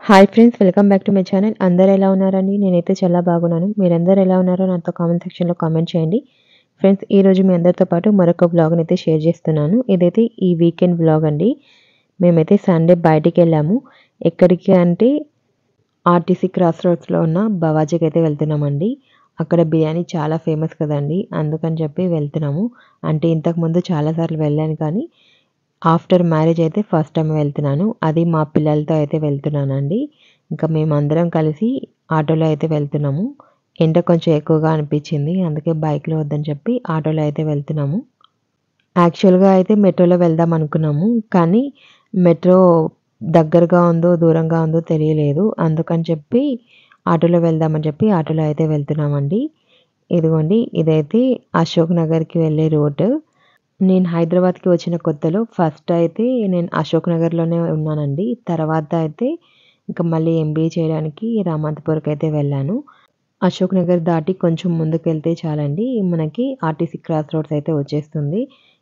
Hi friends, welcome back to my channel. అందరూ ఎలా ఉన్నారండి? నేనైతే చాలా బాగున్నాను. మీరందరూ ఎలా ఉన్నారో నాతో కామెంట్ సెక్షన్‌లో కామెంట్ చేయండి. ఫ్రెండ్స్, ఈరోజు మీ అందరితో పాటు మరొక వ్లాగ్‌ని అయితే షేర్ చేస్తున్నాను. ఇదైతే ఈ వీకెండ్ వ్లాగ్ అండి. మేమైతే సండే బయటికెళ్ళాము. ఎక్కడికి అంటే ఆర్టీసీ క్రాస్ రోడ్స్‌లో ఉన్న బవాజీకి అయితే వెళ్తున్నామండి. అక్కడ బిర్యానీ చాలా ఫేమస్ కదండీ! అందుకని చెప్పి వెళ్తున్నాము. అంటే ఇంతకుముందు చాలా సార్లు వెళ్ళాను కానీ ఆఫ్టర్ మ్యారేజ్ అయితే ఫస్ట్ టైమ్ వెళ్తున్నాను. అది మా పిల్లలతో అయితే వెళ్తున్నానండి. ఇంకా మేమందరం కలిసి ఆటోలో అయితే వెళ్తున్నాము. ఎండ కొంచెం ఎక్కువగా అనిపించింది. అందుకే బైక్‌లో వద్దని చెప్పి ఆటోలో అయితే వెళ్తున్నాము. యాక్చువల్‌గా అయితే మెట్రోలో వెళ్దాం అనుకున్నాము. కానీ మెట్రో దగ్గరగా ఉందో, దూరంగా ఉందో తెలియలేదు. అందుకని చెప్పి ఆటోలో వెళ్దామని చెప్పి ఆటోలో అయితే వెళ్తున్నామండి. ఇదిగోండి, ఇదైతే అశోక్ నగర్‌కి వెళ్ళే రోడ్. నేను హైదరాబాద్‌కి వచ్చిన కొత్తలో ఫస్ట్ అయితే నేను అశోక్ నగర్‌లోనే ఉన్నానండి. తర్వాత అయితే ఇంక మళ్ళీ ఎంబీఏ చేయడానికి రామంతపూర్‌కైతే వెళ్ళాను. అశోక్ నగర్ దాటి కొంచెం ముందుకెళ్తే చాలండి, మనకి ఆర్టీసీ క్రాస్ రోడ్స్ అయితే వచ్చేస్తుంది.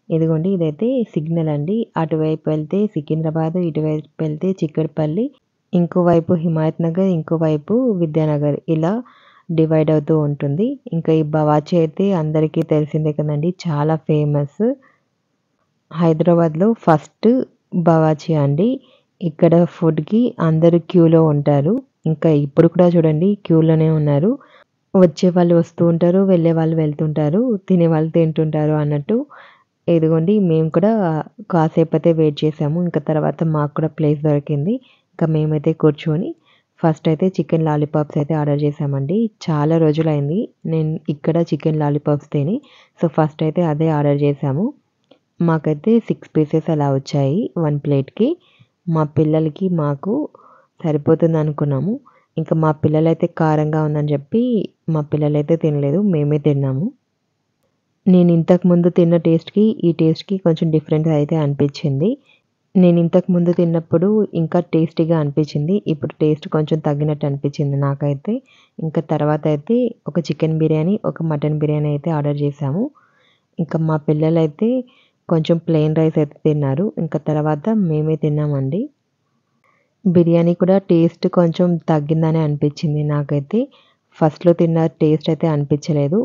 ఇదిగోండి, ఇదైతే సిగ్నల్ అండి. అటువైపు వెళ్తే సికింద్రాబాద్, ఇటువైపు వెళ్తే చిక్కడపల్లి, ఇంకోవైపు హిమాయత్ నగర్, ఇంకోవైపు విద్యానగర్, ఇలా డివైడ్ అవుతూ ఉంటుంది. ఇంకా ఈ బవాచి అయితే అందరికీ తెలిసిందే కదండీ! చాలా ఫేమస్. హైదరాబాద్‌లో ఫస్ట్ బవాచి అండి. ఇక్కడ ఫుడ్‌కి అందరూ క్యూలో ఉంటారు. ఇంకా ఇప్పుడు కూడా చూడండి, క్యూలోనే ఉన్నారు. వచ్చేవాళ్ళు వస్తూ ఉంటారు, వెళ్ళేవాళ్ళు వెళ్తుంటారు, తినేవాళ్ళు తింటుంటారు అన్నట్టు. ఇదిగోండి, మేము కూడా కాసేపయితే వెయిట్ చేసాము. ఇంకా తర్వాత మాకు కూడా ప్లేస్ దొరికింది. ఇంకా మేమైతే కూర్చొని ఫస్ట్ అయితే చికెన్ లాలీపాప్స్ అయితే ఆర్డర్ చేశామండి. చాలా రోజులైంది నేను ఇక్కడ చికెన్ లాలీపాప్స్ తిని. సో, ఫస్ట్ అయితే అదే ఆర్డర్ చేశాము. మాకైతే 6 పీసెస్ అలా వచ్చాయి 1 ప్లేట్‌కి. మా పిల్లలకి, మాకు సరిపోతుందనుకున్నాము. ఇంకా మా పిల్లలైతే కారంగా ఉందని చెప్పి మా పిల్లలైతే తినలేదు. మేమే తిన్నాము. నేను ఇంతకుముందు తిన్న టేస్ట్‌కి, ఈ టేస్ట్‌కి కొంచెం డిఫరెన్స్ అయితే అనిపిచ్చింది. నేను ఇంతకుముందు తిన్నప్పుడు ఇంకా టేస్టీగా అనిపిచ్చింది. ఇప్పుడు టేస్ట్ కొంచెం తగ్గినట్టు అనిపిచ్చింది నాకైతే. ఇంకా తర్వాత అయితే ఒక చికెన్ బిర్యానీ, ఒక మటన్ బిర్యానీ అయితే ఆర్డర్ చేశాము. ఇంకా మా పిల్లలైతే కొంచెం ప్లెయిన్ రైస్ అయితే తిన్నారు. ఇంకా తర్వాత మేమే తిన్నామండి. బిర్యానీ కూడా టేస్ట్ కొంచెం తగ్గిందనే అనిపించింది నాకైతే. ఫస్ట్‌లో తిన్న టేస్ట్ అయితే అనిపించలేదు.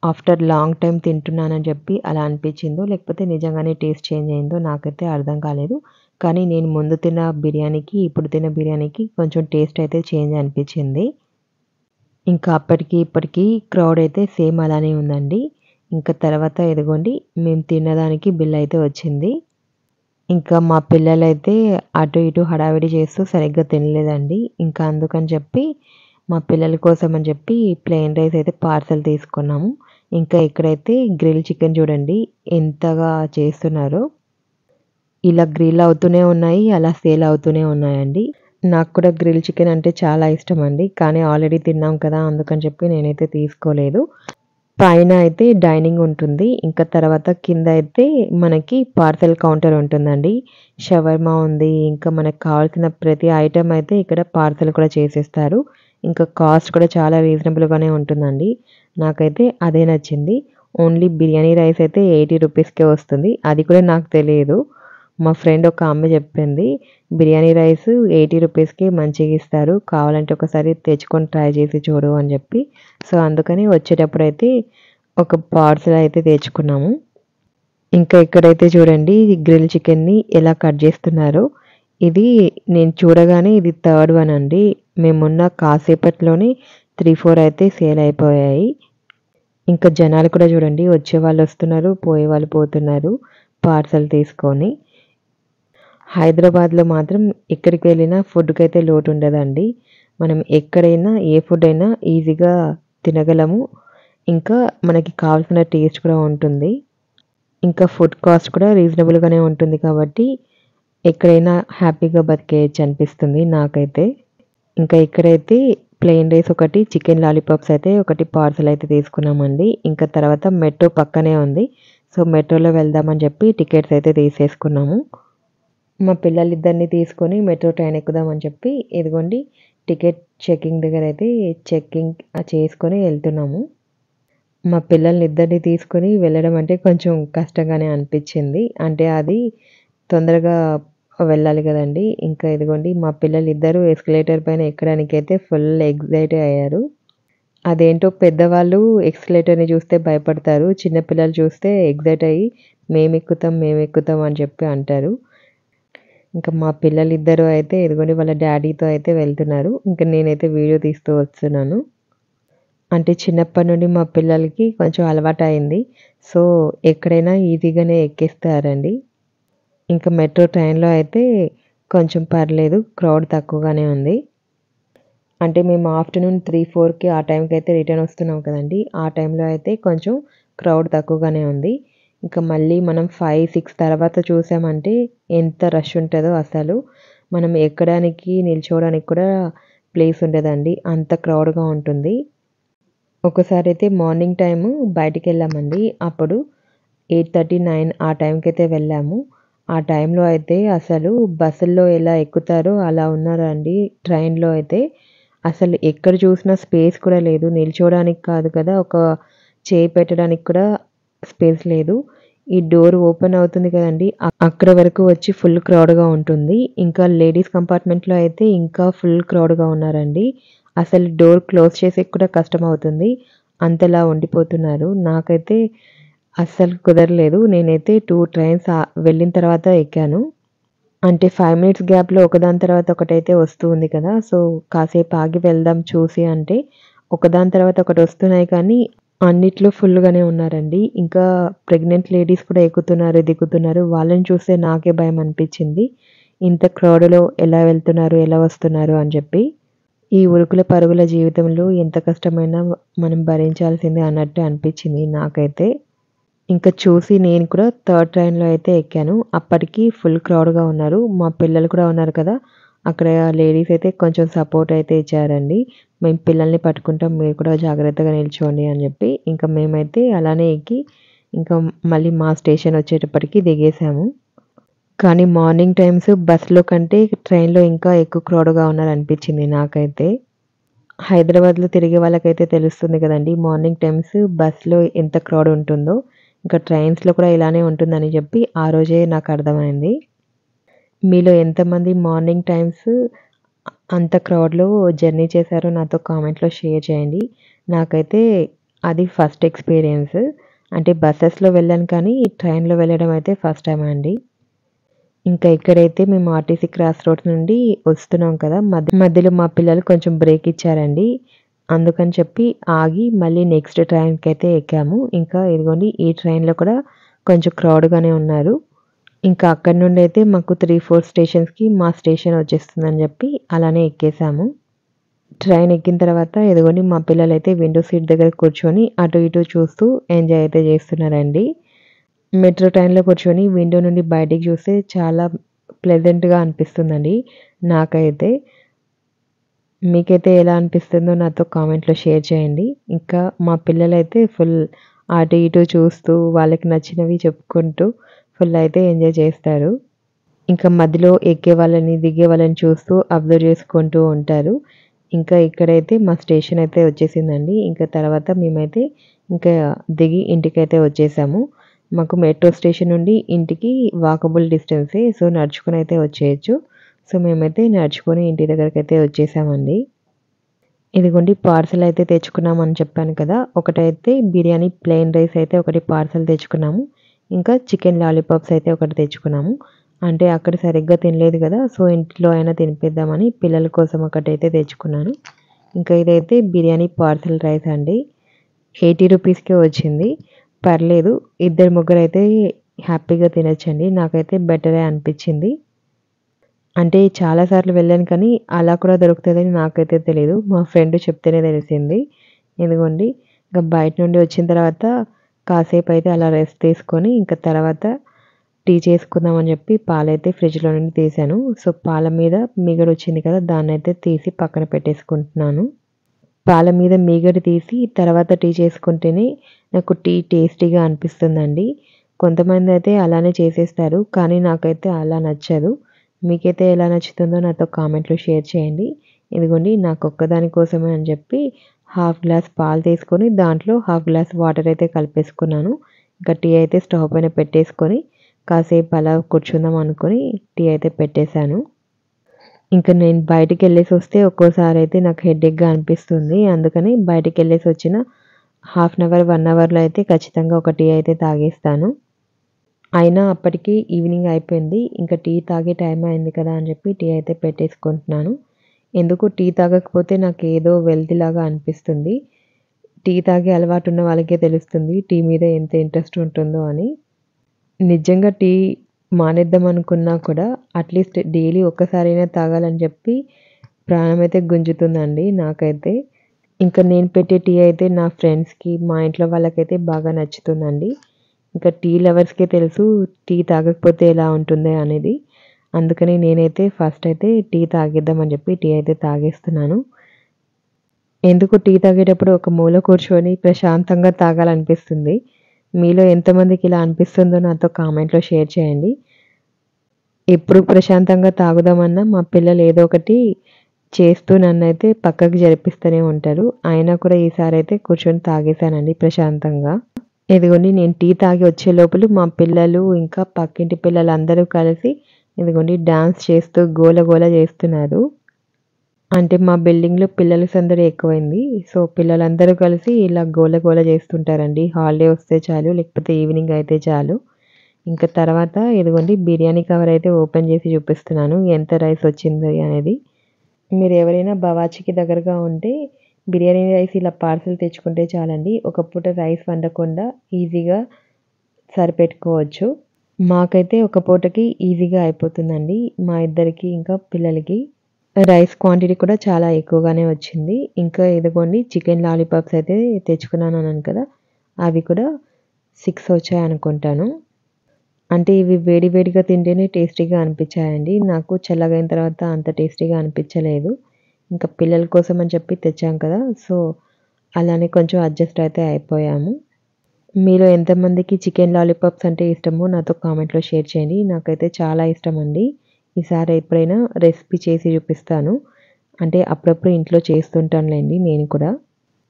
ఆఫ్టర్ లాంగ్ టైమ్ తింటున్నానని చెప్పి అలా అనిపించిందో, లేకపోతే నిజంగానే టేస్ట్ చేంజ్ అయిందో నాకైతే అర్థం కాలేదు. కానీ నేను ముందు తిన్న బిర్యానీకి, ఇప్పుడు తిన్న బిర్యానీకి కొంచెం టేస్ట్ అయితే చేంజ్ అనిపించింది. ఇంకా అప్పటికి, ఇప్పటికి క్రౌడ్ అయితే సేమ్ అలానే ఉందండి. ఇంకా తర్వాత ఇదిగోండి, మేము తిన్నదానికి బిల్ అయితే వచ్చింది. ఇంకా మా పిల్లలైతే అటు ఇటు హడావిడి చేస్తూ సరిగ్గా తినలేదండి. ఇంకా అందుకని చెప్పి మా పిల్లల కోసం అని చెప్పి ప్లెయిన్ రైస్ అయితే పార్సెల్ తీసుకున్నాము. ఇంకా ఇక్కడైతే గ్రిల్ చికెన్ చూడండి ఎంతగా చేస్తున్నారో. ఇలా గ్రిల్ అవుతూనే ఉన్నాయి, అలా సేల్ అవుతూనే ఉన్నాయండి. నాకు కూడా గ్రిల్ చికెన్ అంటే చాలా ఇష్టమండి. కానీ ఆల్రెడీ తిన్నాం కదా! అందుకని చెప్పి నేనైతే తీసుకోలేదు. పైన అయితే డైనింగ్ ఉంటుంది. ఇంకా తర్వాత కింద అయితే మనకి పార్సెల్ కౌంటర్ ఉంటుందండి. షవర్మా ఉంది. ఇంకా మనకు కావాల్సిన ప్రతి ఐటెమ్ అయితే ఇక్కడ పార్సెల్ కూడా చేసేస్తారు. ఇంకా కాస్ట్ కూడా చాలా రీజనబుల్‌గానే ఉంటుందండి. నాకైతే అదే నచ్చింది. ఓన్లీ బిర్యానీ రైస్ అయితే 80 రూపీస్‌కే వస్తుంది. అది కూడా నాకు తెలియదు. మా ఫ్రెండ్ ఒక ఆమె చెప్పింది, బిర్యానీ రైస్ 80 రూపీస్‌కి మంచిగిస్తారు. కావాలంటే ఒకసారి తెచ్చుకొని ట్రై చేసి చూడు అని చెప్పి. సో, అందుకని వచ్చేటప్పుడైతే ఒక పార్సెల్ అయితే తెచ్చుకున్నాము. ఇంకా ఇక్కడైతే చూడండి, గ్రిల్ చికెన్‌ని ఎలా కట్ చేస్తున్నారో. ఇది నేను చూడగానే ఇది థర్డ్ వన్ అండి. మేమున్న కాసేపట్లోనే 3, 4 అయితే సేల్ అయిపోయాయి. ఇంకా జనాలు కూడా చూడండి, వచ్చేవాళ్ళు వస్తున్నారు, పోయేవాళ్ళు పోతున్నారు పార్సెల్ తీసుకొని. హైదరాబాద్‌లో మాత్రం ఎక్కడికి వెళ్ళినా ఫుడ్‌కైతే లోటుండదండి. మనం ఎక్కడైనా ఏ ఫుడ్ అయినా ఈజీగా తినగలము. ఇంకా మనకి కావాల్సిన టేస్ట్ కూడా ఉంటుంది. ఇంకా ఫుడ్ కాస్ట్ కూడా రీజనబుల్‌గానే ఉంటుంది కాబట్టి ఎక్కడైనా హ్యాపీగా బతికేయొచ్చు అనిపిస్తుంది నాకైతే. ఇంకా ఇక్కడైతే ప్లెయిన్ రైస్ ఒకటి, చికెన్ లాలీపాప్స్ అయితే ఒకటి పార్సెల్ అయితే తీసుకున్నామండి. ఇంకా తర్వాత మెట్రో పక్కనే ఉంది. సో, మెట్రోలో వెళ్దామని చెప్పి టికెట్స్ అయితే తీసేసుకున్నాము. మా పిల్లలిద్దరిని తీసుకొని మెట్రో ట్రైన్ ఎక్కుదామని చెప్పి ఇదిగోండి, టికెట్ చెకింగ్ దగ్గరైతే చెకింగ్ చేసుకొని ఎళ్తున్నాము. మా పిల్లల్నిద్దరిని తీసుకొని వెళ్ళడం అంటే కొంచెం కష్టంగానే అనిపిచ్చింది. అంటే అది తొందరగా వెళ్ళాలి కదండీ! ఇంకా ఇదిగోండి మా పిల్లలిద్దరూ ఎస్కలేటర్ పైన ఎక్కడానికైతే ఫుల్ ఎక్సైట్ అయ్యారు. అదేంటో పెద్దవాళ్ళు ఎక్స్‌కలేటర్‌ని చూస్తే భయపడతారు. చిన్న పిల్లలు చూస్తే ఎక్సైట్ అయ్యి మేమెక్కుతాం, మేమెక్కుతాం అని చెప్పి అంటారు. ఇంకా మా పిల్లలిద్దరూ అయితే ఇదిగోండి వాళ్ళ డ్యాడీతో అయితే వెళ్తున్నారు. ఇంక నేనైతే వీడియో తీస్తూ వస్తున్నాను. అంటే చిన్నప్పటి నుండి మా పిల్లలకి కొంచెం అలవాటయింది. సో, ఎక్కడైనా ఈజీగానే ఎక్కేస్తారండి. ఇంకా మెట్రో ట్రైన్‌లో అయితే కొంచెం పర్లేదు. క్రౌడ్ తక్కువగానే ఉంది. అంటే మేము ఆఫ్టర్‌నూన్ 3, 4కి ఆ టైంకైతే రిటర్న్ వస్తున్నాం కదండీ! ఆ టైంలో అయితే కొంచెం క్రౌడ్ తక్కువగానే ఉంది. ఇంకా మళ్ళీ మనం 5, 6 తర్వాత చూసామంటే ఎంత రష్ ఉంటదో అసలు. మనం ఎక్కడానికి, నిల్చోవడానికి కూడా ప్లేస్ ఉండదండి. అంత క్రౌడ్‌గా ఉంటుంది. ఒకసారైతే మార్నింగ్ టైము బయటికెళ్ళామండి. అప్పుడు 8:30, 9 ఆ టైంకైతే వెళ్ళాము. ఆ టైంలో అయితే అసలు బస్సుల్లో ఎలా ఎక్కుతారో అలా ఉన్నారండి. ట్రైన్‌లో అయితే అసలు ఎక్కడ చూసినా స్పేస్ కూడా లేదు. నిల్చోవడానికి కాదు కదా! ఒక చేయి పెట్టడానికి కూడా స్పేస్ లేదు. ఈ డోర్ ఓపెన్ అవుతుంది కదండీ! అక్కడ వరకు వచ్చి ఫుల్ క్రౌడ్‌గా ఉంటుంది. ఇంకా లేడీస్ కంపార్ట్మెంట్‌లో అయితే ఇంకా ఫుల్ క్రౌడ్‌గా ఉన్నారండి. అసలు డోర్ క్లోజ్ చేసేకి కూడా కష్టమవుతుంది. అంతలా ఉండిపోతున్నారు. నాకైతే అస్సలు కుదరలేదు. నేనైతే 2 ట్రైన్స్ వెళ్ళిన తర్వాత ఎక్కాను. అంటే 5 మినిట్స్ గ్యాప్‌లో ఒకదాని తర్వాత ఒకటైతే వస్తూ ఉంది కదా! సో, కాసేపు ఆగి వెళ్దాం చూసి అంటే, ఒకదాని తర్వాత ఒకటి వస్తున్నాయి కానీ, అన్నిట్లో ఫుల్‌గానే ఉన్నారండి. ఇంకా ప్రెగ్నెంట్ లేడీస్ కూడా ఎక్కుతున్నారు, దిగుతున్నారు. వాళ్ళని చూస్తే నాకే భయమనిపించింది. ఇంత క్రౌడ్‌లో ఎలా వెళ్తున్నారు, ఎలా వస్తున్నారు అని చెప్పి. ఈ ఉరుకుల పరుగుల జీవితంలో ఎంత కష్టమైనా మనం భరించాల్సిందే అన్నట్టు అనిపించింది నాకైతే. ఇంకా చూసి నేను కూడా థర్డ్ ట్రైన్‌లో అయితే ఎక్కాను. అప్పటికి ఫుల్ క్రౌడ్‌గా ఉన్నారు. మా పిల్లలు కూడా ఉన్నారు కదా! అక్కడ లేడీస్ అయితే కొంచెం సపోర్ట్ అయితే ఇచ్చారండి. మేము పిల్లల్ని పట్టుకుంటాం. మీరు కూడా జాగ్రత్తగా నిల్చోండి అని చెప్పి. ఇంకా మేమైతే అలానే ఎక్కి ఇంకా మళ్ళీ మా స్టేషన్ వచ్చేటప్పటికి దిగేసాము. కానీ మార్నింగ్ టైమ్స్ బస్‌లో కంటే ట్రైన్‌లో ఇంకా ఎక్కువ క్రౌడ్‌గా ఉన్నారనిపించింది నాకైతే. హైదరాబాద్‌లో తిరిగే వాళ్ళకైతే తెలుస్తుంది కదండీ! మార్నింగ్ టైమ్స్ బస్‌లో ఎంత క్రౌడ్ ఉంటుందో. ఇంకా ట్రైన్స్‌లో కూడా ఇలానే ఉంటుందని చెప్పి ఆ రోజే నాకర్థమైంది. మీలో ఎంతమంది మార్నింగ్ టైమ్స్ అంత క్రౌడ్‌లో జర్నీ చేశారో నాతో కామెంట్‌లో షేర్ చేయండి. నాకైతే అది ఫస్ట్ ఎక్స్‌పీరియన్స్. అంటే బసెస్‌లో వెళ్ళాను కానీ ట్రైన్‌లో వెళ్ళడం అయితే ఫస్ట్ టైమ్ అండి. ఇంకా ఇక్కడైతే మేము ఆర్టీసీ క్రాస్ రోడ్స్ నుండి వస్తున్నాం కదా! మధ్యలో మా పిల్లలు కొంచెం బ్రేక్ ఇచ్చారండి. అందుకని చెప్పి ఆగి మళ్ళీ నెక్స్ట్ ట్రైన్‌కైతే ఎక్కాము. ఇంకా ఇదిగోండి ఈ ట్రైన్‌లో కూడా కొంచెం క్రౌడ్‌గానే ఉన్నారు. ఇంకా అక్కడి నుండైతే మాకు 3, 4 స్టేషన్స్‌కి మా స్టేషన్ వచ్చేస్తుందని చెప్పి అలానే ఎక్కేసాము. ట్రైన్ ఎక్కిన తర్వాత ఇదిగోండి మా పిల్లలైతే విండో సీట్ దగ్గర కూర్చొని అటు ఇటు చూస్తూ ఎంజాయ్ అయితే చేస్తున్నారండి. మెట్రో ట్రైన్‌లో కూర్చొని విండో నుండి బయటికి చూస్తే చాలా ప్లెజెంట్‌గా అనిపిస్తుందండి నాకైతే. మీకైతే ఎలా అనిపిస్తుందో నాతో కామెంట్‌లో షేర్ చేయండి. ఇంకా మా పిల్లలైతే ఫుల్ అటు ఇటు చూస్తూ వాళ్ళకి నచ్చినవి చెప్పుకుంటూ ఫుల్ అయితే ఎంజాయ్ చేస్తారు. ఇంకా మధ్యలో ఎక్కే వాళ్ళని, దిగే వాళ్ళని చూస్తూ అబ్జర్వ్ చేసుకుంటూ ఉంటారు. ఇంకా ఇక్కడైతే మా స్టేషన్ అయితే వచ్చేసిందండి. ఇంకా తర్వాత మేమైతే ఇంకా దిగి ఇంటికైతే వచ్చేసాము. మాకు మెట్రో స్టేషన్ నుండి ఇంటికి వాకబుల్ డిస్టెన్సే. సో, నడుచుకొని అయితే వచ్చేయొచ్చు. సో, మేమైతే నడుచుకొని ఇంటి దగ్గరకైతే వచ్చేసామండి. ఇదిగోండి పార్సెల్ అయితే తెచ్చుకున్నామని చెప్పాను కదా! ఒకటైతే బిర్యానీ ప్లెయిన్ రైస్ అయితే ఒకటి పార్సెల్ తెచ్చుకున్నాము. ఇంకా చికెన్ లాలీపాప్స్ అయితే ఒకటి తెచ్చుకున్నాము. అంటే అక్కడ సరిగ్గా తినలేదు కదా! సో, ఇంట్లో అయినా తినిపిద్దామని పిల్లల కోసం ఒకటైతే తెచ్చుకున్నాను. ఇంకా ఇదైతే బిర్యానీ పార్సెల్ రైస్ అండి. 80 రూపీస్‌కే వచ్చింది. పర్లేదు. ఇద్దరు ముగ్గురైతే హ్యాపీగా తినొచ్చండి. నాకైతే బెటరే అనిపిచ్చింది. అంటే చాలా సార్లు వెళ్ళాను కానీ, అలా కూడా దొరుకుతదని నాకైతే తెలీదు. మా ఫ్రెండ్ చెప్తేనే తెలిసింది. ఇదిగోండి ఇంక బయట నుండి వచ్చిన తర్వాత కాసేపయితే అలా రెస్ట్ తీసుకొని, ఇంక తర్వాత టీ చేసుకుందామని చెప్పి పాలైతే ఫ్రిడ్జ్‌లో నుండి తీశాను. సో, పాల మీద మీగడొచ్చింది కదా! దాన్నైతే తీసి పక్కన పెట్టేసుకుంటున్నాను. పాల మీద మీగడ తీసి తర్వాత టీ చేసుకుంటేనే నాకు టీ టేస్టీగా అనిపిస్తుందండి. కొంతమందయితే అలానే చేసేస్తారు. కానీ నాకైతే అలా నచ్చదు. మీకైతే ఎలా నచ్చుతుందో నాతో కామెంట్‌లో షేర్ చేయండి. ఇదిగోండి నాకొక్కదాని కోసమే అని చెప్పి హాఫ్ గ్లాస్ పాలు తీసుకొని దాంట్లో హాఫ్ గ్లాస్ వాటర్ అయితే కలిపేసుకున్నాను. ఇంకా టీ అయితే స్టవ్ పైన పెట్టేసుకొని కాసేపు అలా కూర్చుందాం అనుకుని టీ అయితే పెట్టేశాను. ఇంకా నేను బయటికెళ్ళేసి వస్తే ఒక్కోసారి అయితే నాకు హెడేక్‌గా అనిపిస్తుంది. అందుకని బయటికెళ్ళేసి వచ్చిన హాఫ్ అన్ అవర్, 1 అవర్‌లో అయితే ఖచ్చితంగా ఒక టీ అయితే తాగేస్తాను. అయినా అప్పటికి ఈవినింగ్ అయిపోయింది. ఇంకా టీ తాగే టైం అయింది కదా అని చెప్పి టీ అయితే పెట్టేసుకుంటున్నాను. ఎందుకు టీ తాగకపోతే నాకేదో వెల్తీలాగా అనిపిస్తుంది. టీ తాగే అలవాటున్న వాళ్ళకే తెలుస్తుంది టీ మీద ఎంత ఇంట్రెస్ట్ ఉంటుందో అని. నిజంగా టీ మానేద్దాం అనుకున్నా కూడా అట్‌లీస్ట్ డైలీ ఒక్కసారైనా తాగాలని చెప్పి ప్రాణమైతే గుంజుతుందండి నాకైతే. ఇంకా నేను పెట్టే టీ అయితే నా ఫ్రెండ్స్‌కి, మా ఇంట్లో వాళ్ళకైతే బాగా నచ్చుతుందండి. ఇంకా టీ లవర్స్‌కే తెలుసు టీ తాగకపోతే ఎలా ఉంటుంది అనేది. అందుకని నేనైతే ఫస్ట్ అయితే టీ తాగేద్దామని చెప్పి టీ అయితే తాగేస్తున్నాను. ఎందుకు టీ తాగేటప్పుడు ఒక మూల కూర్చొని ప్రశాంతంగా తాగాలనిపిస్తుంది. మీలో ఎంతమందికి ఇలా అనిపిస్తుందో నాతో కామెంట్‌లో షేర్ చేయండి. ఎప్పుడు ప్రశాంతంగా తాగుదామన్నా మా పిల్లలు ఏదో ఒకటి చేస్తూ నన్నైతే పక్కకి జరిపిస్తూనే ఉంటారు. అయినా కూడా ఈసారైతే కూర్చొని తాగేసానండి ప్రశాంతంగా. ఇదిగోండి నేను టీ తాగి వచ్చే లోపల మా పిల్లలు ఇంకా పక్కింటి పిల్లలందరూ కలిసి ఇదిగోండి డాన్స్ చేస్తూ గోల గోల చేస్తున్నారు. అంటే మా బిల్డింగ్‌లో పిల్లల సందడి ఎక్కువైంది. సో, పిల్లలందరూ కలిసి ఇలా గోల గోల చేస్తుంటారండి. హాలిడే వస్తే చాలు, లేకపోతే ఈవినింగ్ అయితే చాలు. ఇంకా తర్వాత ఇదిగోండి బిర్యానీ కవర్ అయితే ఓపెన్ చేసి చూపిస్తున్నాను. ఎంత రైస్ వచ్చింది అనేది. మీరెవరైనా బవాచీకి దగ్గరగా ఉంటే బిర్యానీ రైస్ ఇలా పార్సెల్ తెచ్చుకుంటే చాలండి. ఒక పూట రైస్ వండకుండా ఈజీగా సరిపెట్టుకోవచ్చు. మాకైతే ఒక పూటకి ఈజీగా అయిపోతుందండి. మా ఇద్దరికి ఇంకా పిల్లలకి. రైస్ క్వాంటిటీ కూడా చాలా ఎక్కువగానే వచ్చింది. ఇంకా ఇదిగోండి చికెన్ లాలీపాప్స్ అయితే తెచ్చుకున్నానన్నాను కదా! అవి కూడా 6 వచ్చాయనుకుంటాను. అంటే ఇవి వేడి వేడిగా తింటేనే టేస్టీగా అనిపించాయండి. నాకు చల్లగయిన తర్వాత అంత టేస్టీగా అనిపించలేదు. ఇంకా పిల్లల కోసం అని చెప్పి తెచ్చాం కదా! సో, అలానే కొంచెం అడ్జస్ట్ అయితే అయిపోయాము. మీలో ఎంతమందికి చికెన్ లాలీపాప్స్ అంటే ఇష్టమో నాతో కామెంట్‌లో షేర్ చేయండి. నాకైతే చాలా ఇష్టమండి. ఈసారి ఎప్పుడైనా రెసిపీ చేసి చూపిస్తాను. అంటే అప్పుడప్పుడు ఇంట్లో చేస్తుంటానులెండి నేను కూడా.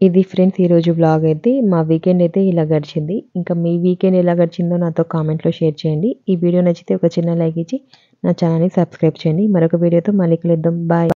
ఇది ఫ్రెండ్స్ ఈరోజు వ్లాగ్ అయితే. మా వీకెండ్ అయితే ఇలా గడిచింది. ఇంకా మీ వీకెండ్ ఎలా గడిచిందో నాతో కామెంట్‌లో షేర్ చేయండి. ఈ వీడియో నచ్చితే ఒక చిన్న లైక్ ఇచ్చి నా ఛానెల్‌ని సబ్స్క్రైబ్ చేయండి. మరొక వీడియోతో మళ్ళీ కలుద్దాం. బాయ్.